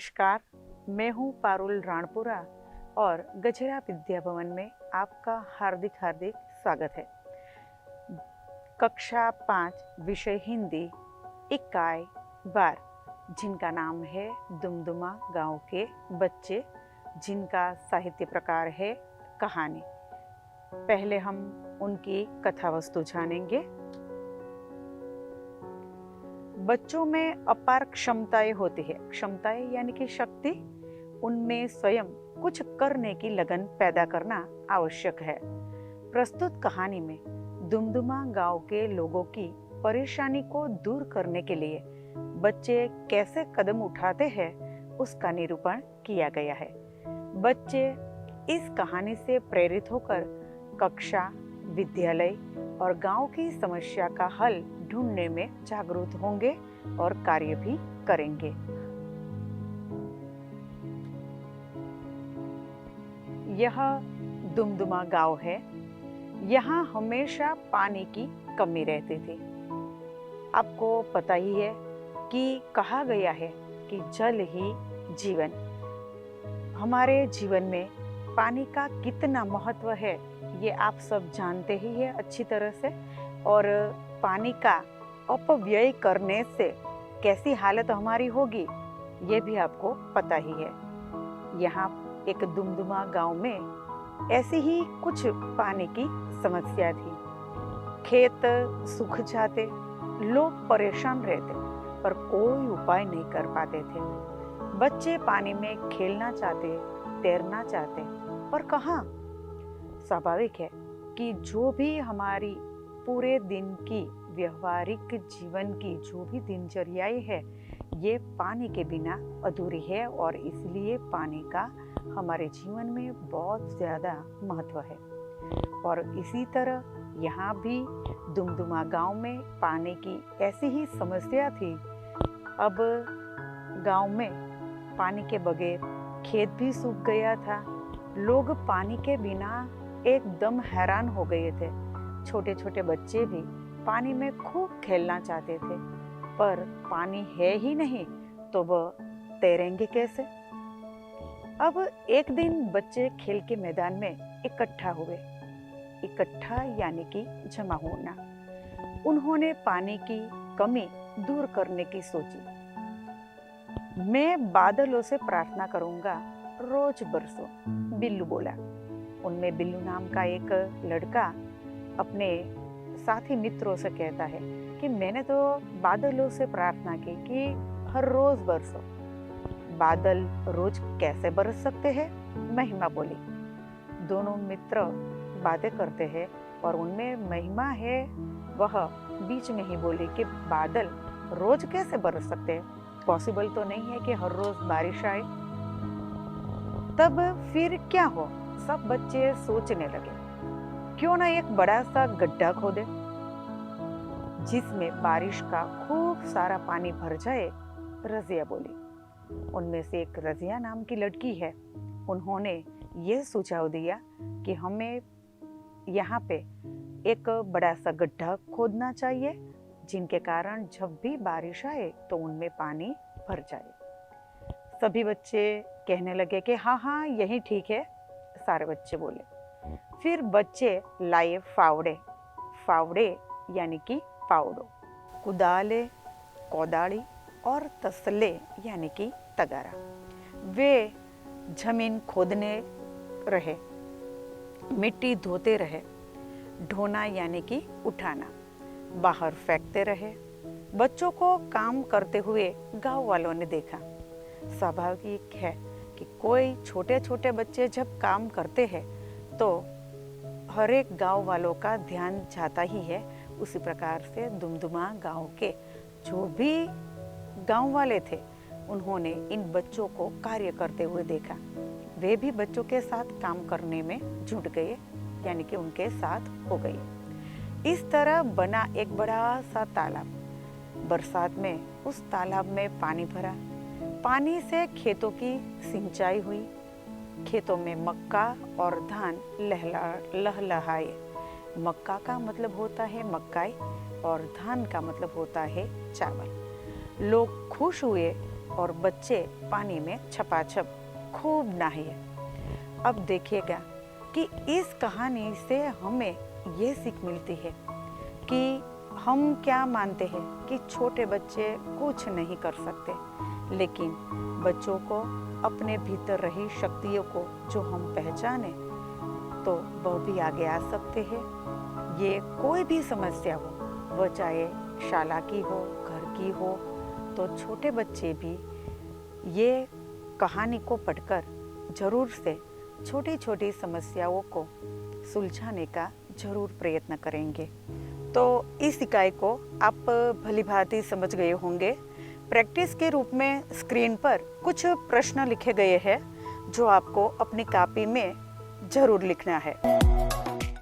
नमस्कार, मैं हूँ पारुल राणपुरा और गजरा विद्या भवन में आपका हार्दिक हार्दिक स्वागत है। कक्षा 5 विषय हिंदी इकाई 12 जिनका नाम है दुमदुमा गांव के बच्चे, जिनका साहित्य प्रकार है कहानी। पहले हम उनकी कथा वस्तु जानेंगे। बच्चों में अपार क्षमताएं होती है। क्षमताएं यानी कि शक्ति। उनमें स्वयं कुछ करने की लगन पैदा करना आवश्यक है। प्रस्तुत कहानी में दुमदुमा गांव के लोगों की परेशानी को दूर करने के लिए बच्चे कैसे कदम उठाते हैं, उसका निरूपण किया गया है। बच्चे इस कहानी से प्रेरित होकर कक्षा, विद्यालय और गांव की समस्या का हल ढूंढने में जागरूक होंगे और कार्य भी करेंगे। यह दुमदुमा गांव है। यहाँ हमेशा पानी की कमी रहती थी। आपको पता ही है कि कहा गया है कि जल ही जीवन। हमारे जीवन में पानी का कितना महत्व है ये आप सब जानते ही है अच्छी तरह से। और पानी का अपव्यय करने से कैसी हालत हमारी होगी ये भी आपको पता ही है। यहाँ एक दुमदुमा गांव में ऐसी ही कुछ पानी की समस्या थी। खेत सूख जाते, लोग परेशान रहते, पर कोई उपाय नहीं कर पाते थे। बच्चे पानी में खेलना चाहते, तैरना चाहते, पर कहाँ। स्वाभाविक है कि जो भी हमारी पूरे दिन की व्यवहारिक जीवन की जो भी दिनचर्याएं है, ये पानी के बिना अधूरी है और इसलिए पानी का हमारे जीवन में बहुत ज़्यादा महत्व है। और इसी तरह यहाँ भी दुमदुमा गांव में पानी की ऐसी ही समस्या थी। अब गांव में पानी के बगैर खेत भी सूख गया था। लोग पानी के बिना एकदम हैरान हो गए थे। छोटे छोटे बच्चे भी पानी में खूब खेलना चाहते थे, पर पानी है ही नहीं तो वह तैरेंगे कैसे। अब एक दिन बच्चे खेल के मैदान में इकट्ठा हुए। इकट्ठा यानी कि जमा होना। उन्होंने पानी की कमी दूर करने की सोची। मैं बादलों से प्रार्थना करूंगा, रोज बरसो, बिल्लू बोला। उनमें बिल्लू नाम का एक लड़का अपने साथी मित्रों से कहता है कि मैंने तो बादलों से प्रार्थना की कि हर रोज बरसो। बादल रोज कैसे बरस सकते हैं? महिमा बोली। दोनों मित्र बातें करते हैं और उनमें महिमा है, वह बीच में ही बोली कि बादल रोज कैसे बरस सकते हैं? पॉसिबल तो नहीं है कि हर रोज बारिश आए। तब फिर क्या हो? सब बच्चे सोचने लगे, क्यों ना एक बड़ा सा गड्ढा खोदे जिसमें बारिश का खूब सारा पानी भर जाए। रजिया बोली। उनमें से एक रजिया नाम की लड़की है। उन्होंने ये सुझाव दिया कि हमें यहाँ पे एक बड़ा सा गड्ढा खोदना चाहिए, जिनके कारण जब भी बारिश आए तो उनमें पानी भर जाए। सभी बच्चे कहने लगे कि हाँ हाँ यही ठीक है। सारे बच्चे बोले। फिर बच्चे लाए फावड़े। फावड़े यानी कि फावड़ो, कुदाले, कोदाली और तसले यानी कि तगारा। वे जमीन खोदने रहे, मिट्टी धोते रहे। ढोना यानी कि उठाना, बाहर फेंकते रहे। बच्चों को काम करते हुए गांव वालों ने देखा। स्वाभाविक है कि कोई छोटे छोटे बच्चे जब काम करते हैं तो हर एक गांव वालों का ध्यान जाता ही है। उसी प्रकार से दुमदुमा गांव के जो भी गांव वाले थे, उन्होंने इन बच्चों को कार्य करते हुए देखा। वे भी बच्चों के साथ काम करने में जुट गए, यानी कि उनके साथ हो गए। इस तरह बना एक बड़ा सा तालाब। बरसात में उस तालाब में पानी भरा। पानी से खेतों की सिंचाई हुई। खेतों में मक्का और धान लहलहाए। मक्का का मतलब होता है मकाई और धान का मतलब होता है चावल। लोग खुश हुए और बच्चे पानी में छपाछप खूब नहाए। अब देखिएगा कि इस कहानी से हमें ये सीख मिलती है कि हम क्या मानते हैं कि छोटे बच्चे कुछ नहीं कर सकते, लेकिन बच्चों को अपने भीतर रही शक्तियों को जो हम पहचाने तो वह भी आगे आ सकते हैं। ये कोई भी समस्या हो, वह चाहे शाला की हो, घर की हो, तो छोटे बच्चे भी ये कहानी को पढ़कर जरूर से छोटी छोटी समस्याओं को सुलझाने का जरूर प्रयत्न करेंगे। तो इस इकाई को आप भलीभांति समझ गए होंगे। प्रैक्टिस के रूप में स्क्रीन पर कुछ प्रश्न लिखे गए हैं जो आपको अपनी कॉपी में जरूर लिखना है।